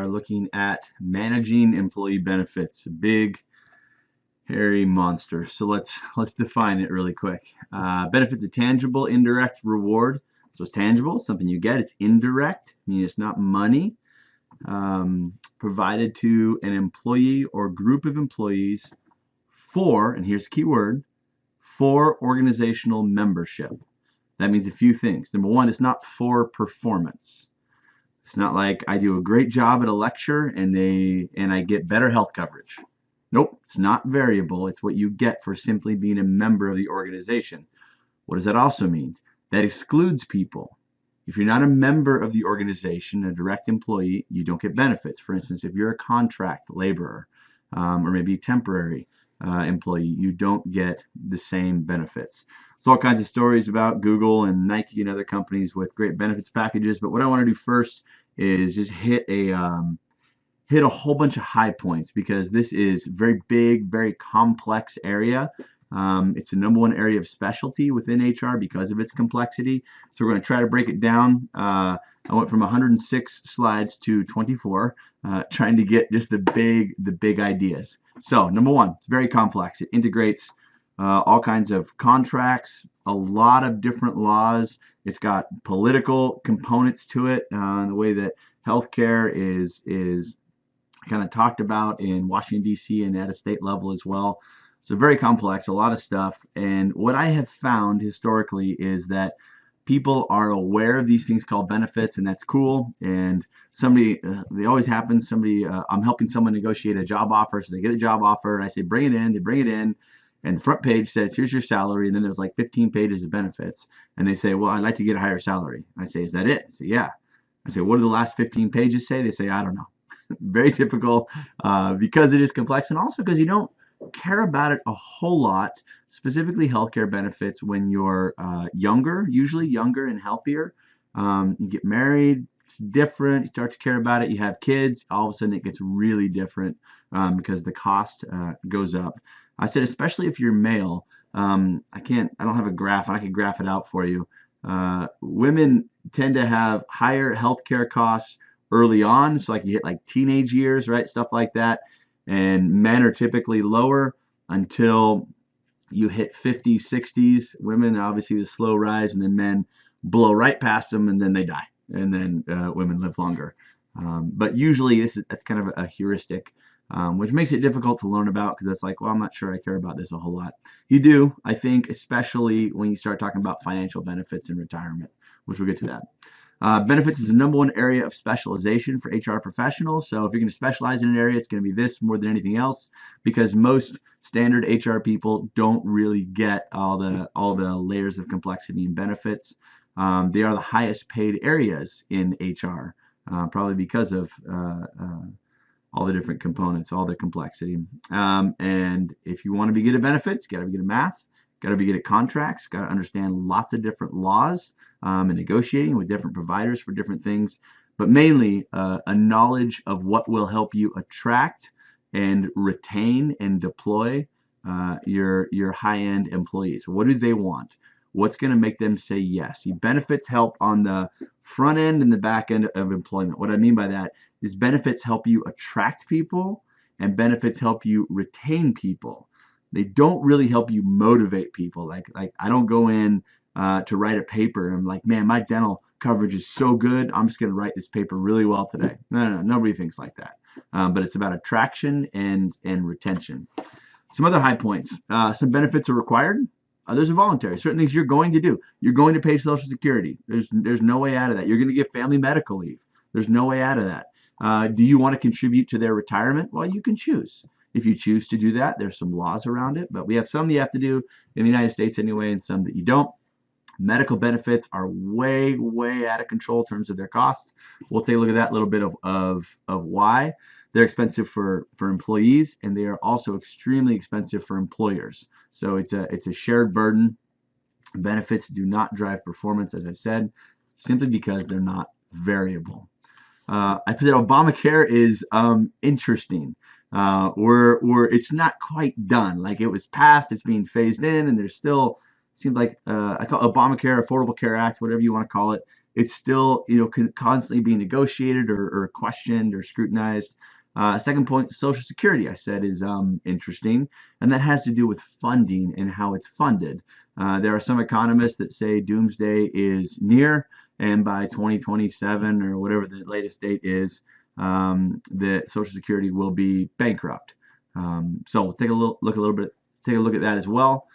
are looking at managing employee benefits, a big, hairy monster. So let's define it really quick. Benefits a tangible, indirect reward. So it's tangible, something you get. It's indirect, meaning it's not money. Provided to an employee or group of employees for, and here's the key word, for organizational membership. That means a few things. Number one, it's not for performance. It's not like I do a great job at a lecture and I get better health coverage. Nope, it's not variable. It's what you get for simply being a member of the organization. What does that also mean? That excludes people. If you're not a member of the organization, a direct employee, you don't get benefits. For instance, if you're a contract laborer or maybe temporary employee, you don't get the same benefits. There's all kinds of stories about Google and Nike and other companies with great benefits packages, but what I want to do first is just hit a whole bunch of high points because this is very big, very complex area. It's the number one area of specialty within HR because of its complexity. So we're going to try to break it down. I went from 106 slides to 24, trying to get just the big ideas. So number one, it's very complex. It integrates all kinds of contracts, a lot of different laws. It's got political components to it, the way that healthcare is kind of talked about in Washington, D.C. and at a state level as well. So very complex, a lot of stuff. And what I have found historically is that people are aware of these things called benefits, and that's cool. And somebody, they always happen. I'm helping someone negotiate a job offer, so they get a job offer, and I say, bring it in. They bring it in, and the front page says, here's your salary, and then there's like 15 pages of benefits. And they say, well, I'd like to get a higher salary. I say, is that it? I say, yeah. I say, what do the last 15 pages say? They say, I don't know. Very typical because it is complex, and also because you don't care about it a whole lot, specifically healthcare benefits when you're younger, usually younger and healthier. You get married, it's different. You start to care about it. You have kids, all of a sudden it gets really different because the cost goes up. I said, especially if you're male. I don't have a graph, and I can graph it out for you. Women tend to have higher healthcare costs early on, so like you hit like teenage years, right? Stuff like that. And men are typically lower until you hit 50s, 60s. Women, obviously, the slow rise, and then men blow right past them, and then they die. And then women live longer. But usually, that's kind of a heuristic, which makes it difficult to learn about because it's like, well, I'm not sure I care about this a whole lot. You do, I think, especially when you start talking about financial benefits and retirement, which we'll get to that. Benefits is the number one area of specialization for HR professionals. So if you're going to specialize in an area, it's going to be this more than anything else, because most standard HR people don't really get all the layers of complexity and benefits. They are the highest paid areas in HR, probably because of all the different components, all the complexity. And if you want to be good at benefits, you got to be good at math. Got to be good at contracts, got to understand lots of different laws and negotiating with different providers for different things, but mainly a knowledge of what will help you attract and retain and deploy your high-end employees. What do they want? What's going to make them say yes? Benefits help on the front end and the back end of employment. What I mean by that is benefits help you attract people and benefits help you retain people. They don't really help you motivate people. Like I don't go in to write a paper and I'm like, man, my dental coverage is so good, I'm just going to write this paper really well today. No, nobody thinks like that. But it's about attraction and retention. Some other high points. Some benefits are required. Others are voluntary. Certain things you're going to do. You're going to pay Social Security. There's no way out of that. You're going to get family medical leave. There's no way out of that. Do you want to contribute to their retirement? Well, you can choose. If you choose to do that, there's some laws around it, but we have some that you have to do in the United States anyway, and some that you don't. Medical benefits are way, way out of control in terms of their cost. We'll take a look at that little bit of why. They're expensive for employees, and they are also extremely expensive for employers. So it's a shared burden. Benefits do not drive performance, as I've said, simply because they're not variable. I said Obamacare is interesting. It's not quite done. Like it was passed, it's being phased in, and there's still seems like I call it Obamacare, Affordable Care Act, whatever you want to call it. it's still, constantly being negotiated or questioned or scrutinized. Second point, Social Security, I said, is interesting, and that has to do with funding and how it's funded. There are some economists that say doomsday is near, and by 2027 or whatever the latest date is, that Social Security will be bankrupt. So we'll take a little bit, take a look at that as well.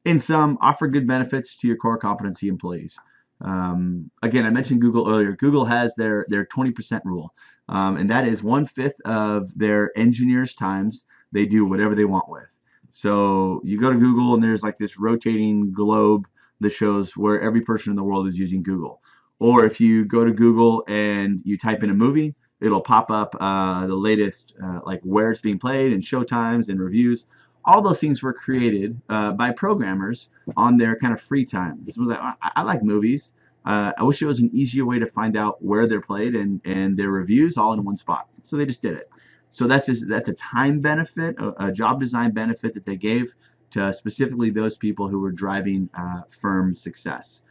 In sum, offer good benefits to your core competency employees. Again, I mentioned Google earlier. Google has their 20% rule, and that is 1/5 of their engineers' times they do whatever they want with. So you go to Google and there's like this rotating globe that shows where every person in the world is using Google. Or if you go to Google and you type in a movie, it'll pop up the latest, like where it's being played and show times and reviews. All those things were created by programmers on their kind of free time. It was like, I like movies. I wish it was an easier way to find out where they're played and their reviews all in one spot. So they just did it. So that's a time benefit, a job design benefit that they gave to specifically those people who were driving firm success.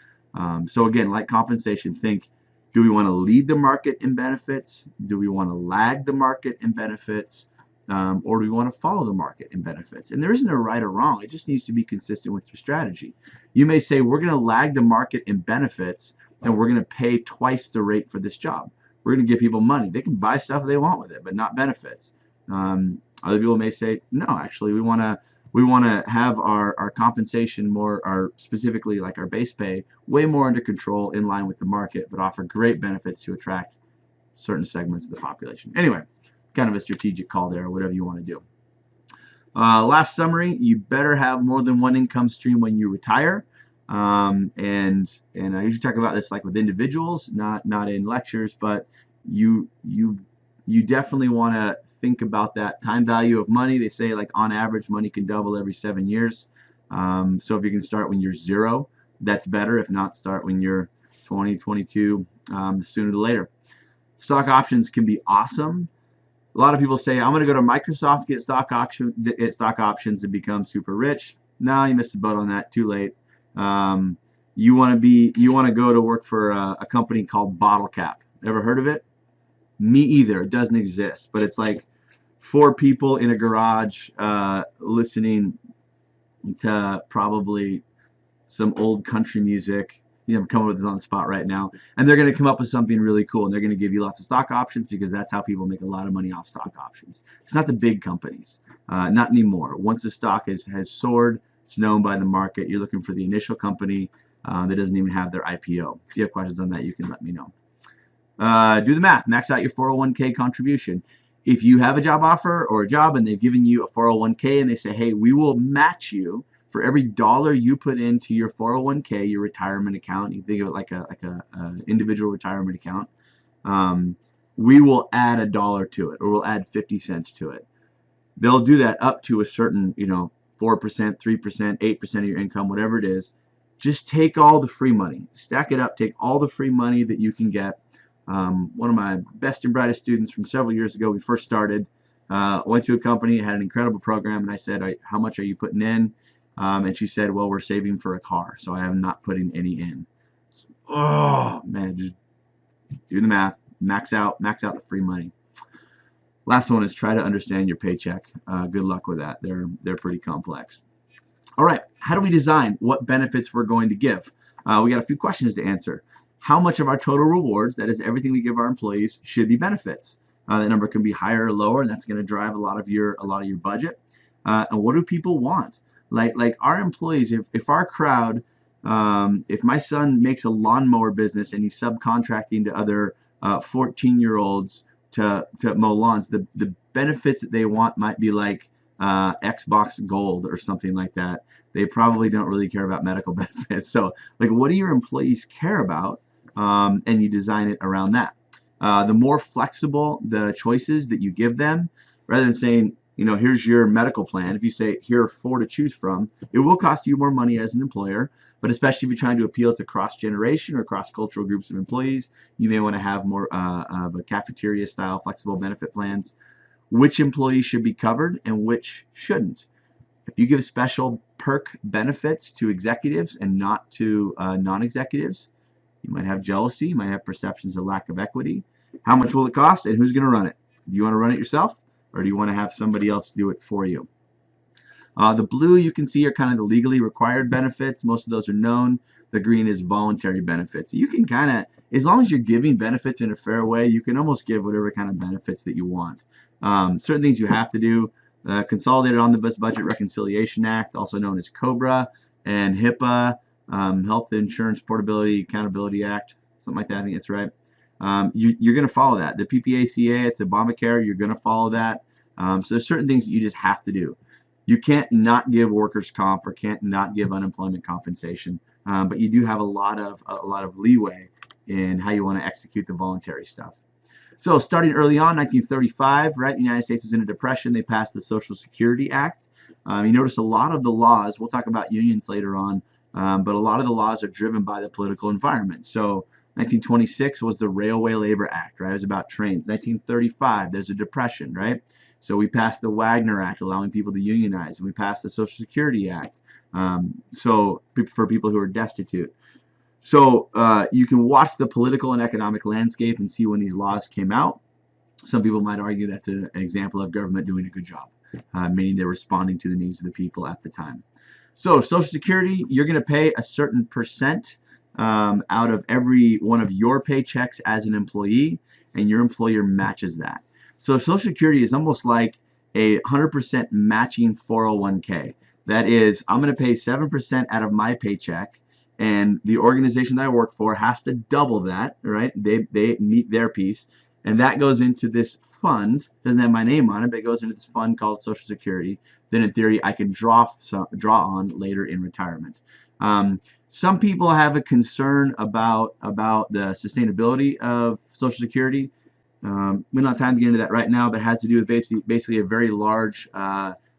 So again, like compensation, think, do we want to lead the market in benefits? Do we want to lag the market in benefits? Or do we want to follow the market in benefits? And there isn't a right or wrong. It just needs to be consistent with your strategy. You may say, we're going to lag the market in benefits, and we're going to pay twice the rate for this job. We're going to give people money. They can buy stuff they want with it, but not benefits. Other people may say, no, actually, we want to have our compensation more, our specifically like our base pay, way more under control, in line with the market, but offer great benefits to attract certain segments of the population. Anyway, kind of a strategic call there, or whatever you want to do. Last summary, you better have more than one income stream when you retire. And I usually talk about this like with individuals, not in lectures, but you definitely want to think about that time value of money. They say like on average money can double every 7 years. So if you can start when you're 0, that's better. If not, start when you're 20, 22, sooner than later. Stock options can be awesome. A lot of people say, I'm going to go to Microsoft, get stock options and become super rich. No, you missed the boat on that. Too late. You want to go to work for a company called Bottle Cap. Ever heard of it? Me either. It doesn't exist. But it's like 4 people in a garage listening to probably some old country music. I'm coming with this on the spot right now, and they're going to come up with something really cool, and they're going to give you lots of stock options because that's how people make a lot of money off stock options. It's not the big companies, not anymore. Once the stock has soared, it's known by the market. You're looking for the initial company that doesn't even have their IPO. If you have questions on that, you can let me know. Do the math. Max out your 401k contribution. If you have a job offer or a job and they've given you a 401k and they say, hey, we will match you for every dollar you put into your 401k, your retirement account, you think of it like a individual retirement account, we will add $1 to it, or we'll add 50 cents to it. They'll do that up to a certain, 4%, 3%, 8% of your income, whatever it is. Just take all the free money, stack it up, take all the free money that you can get. One of my best and brightest students from several years ago, we first started, went to a company, had an incredible program, and I said, how much are you putting in? And she said, well, we're saving for a car, so I am not putting any in. So, oh, man, just do the math. Max out the free money. Last one is try to understand your paycheck. Good luck with that. They're pretty complex. All right, how do we design what benefits we're going to give? We got a few questions to answer. How much of our total rewards, that is everything we give our employees, should be benefits? That number can be higher or lower, and that's going to drive a lot of your budget. And what do people want? Like our employees, if our crowd, if my son makes a lawnmower business and he's subcontracting to other 14-year-olds to mow lawns, the benefits that they want might be like Xbox Gold or something like that. They probably don't really care about medical benefits. So like, what do your employees care about? And you design it around that. The more flexible the choices that you give them, rather than saying, here's your medical plan. If you say, here are 4 to choose from, it will cost you more money as an employer, but especially if you're trying to appeal to cross-generation or cross-cultural groups of employees, you may want to have more of a cafeteria-style flexible benefit plans. Which employees should be covered and which shouldn't? If you give special perk benefits to executives and not to non-executives, You might have jealousy. You might have perceptions of lack of equity. How much will it cost, and who's going to run it? Do you want to run it yourself, or do you want to have somebody else do it for you? The blue you can see are kind of the legally required benefits. Most of those are known. The green is voluntary benefits. You can kind of, as long as you're giving benefits in a fair way, you can almost give whatever kind of benefits that you want. Certain things you have to do. Consolidated Omnibus Budget Reconciliation Act, also known as COBRA, and HIPAA, Health Insurance Portability Accountability Act, something like that. I think that's right. You're going to follow that. The PPACA, it's Obamacare. You're going to follow that. So there's certain things that you just have to do. You can't not give workers' comp or can't not give unemployment compensation, but you do have a lot of leeway in how you want to execute the voluntary stuff. So starting early on, 1935, right, the United States was in a depression. They passed the Social Security Act. You notice a lot of the laws, we'll talk about unions later on, but a lot of the laws are driven by the political environment. So 1926 was the Railway Labor Act, right? It was about trains. 1935, there's a depression, right? So we passed the Wagner Act, allowing people to unionize, and we passed the Social Security Act, so for people who are destitute. So you can watch the political and economic landscape and see when these laws came out. Some people might argue that's an example of government doing a good job, meaning they're responding to the needs of the people at the time. So Social Security, you're going to pay a certain percent out of every one of your paychecks as an employee, and your employer matches that. So Social Security is almost like a 100% matching 401k. That is, I'm going to pay 7% out of my paycheck, and the organization that I work for has to double that, right? They meet their piece, and that goes into this fund. Doesn't have my name on it, but it goes into this fund called Social Security. Then in theory, I can draw on later in retirement. Some people have a concern about the sustainability of Social Security. We don't have time to get into that right now, but it has to do with basically a very large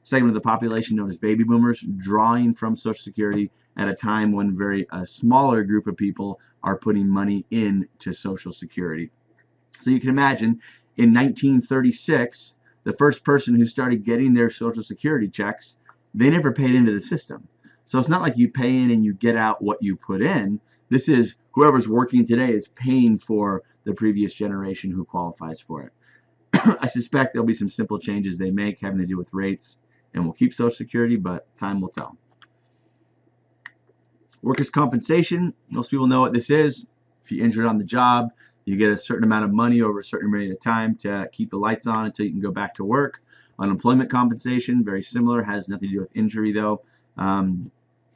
segment of the population known as baby boomers drawing from Social Security at a time when a smaller group of people are putting money into Social Security. So you can imagine in 1936, the first person who started getting their Social Security checks, they never paid into the system. So it's not like you pay in and you get out what you put in. This is whoever's working today is paying for the previous generation who qualifies for it. I suspect there'll be some simple changes they make having to do with rates, and we'll keep Social Security, but time will tell. Workers' compensation, most people know what this is. If you're injured on the job, you get a certain amount of money over a certain period of time to keep the lights on until you can go back to work. Unemployment compensation, very similar, has nothing to do with injury though.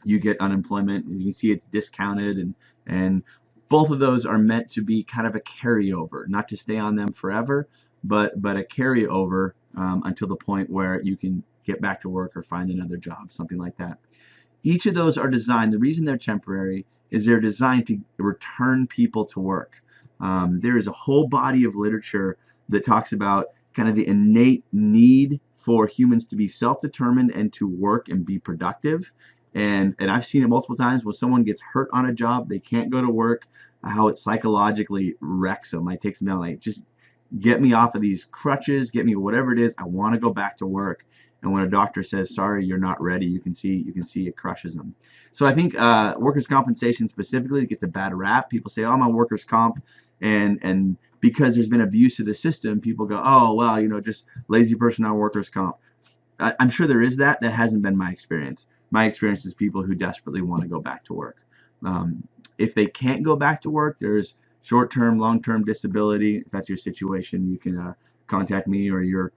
You get unemployment. You can see it's discounted, and both of those are meant to be kind of a carryover, not to stay on them forever, but a carryover until the point where you can get back to work or find another job, something like that. Each of those are designed, the reason they're temporary is they're designed to return people to work. There is a whole body of literature that talks about kind of the innate need for humans to be self-determined and to work and be productive. And I've seen it multiple times when someone gets hurt on a job, they can't go to work, how it psychologically wrecks them. Like takes them down, like just get me off of these crutches, get me whatever it is, I want to go back to work. And when a doctor says, sorry, you're not ready, you can see it crushes them. So I think workers' compensation specifically gets a bad rap. People say, oh, I'm on workers' comp, and because there's been abuse of the system, people go, oh, well, you know, just lazy person on workers' comp. I'm sure there is that. That hasn't been my experience. My experience is people who desperately want to go back to work. If they can't go back to work, there's short-term, long-term disability. If that's your situation, you can contact me or your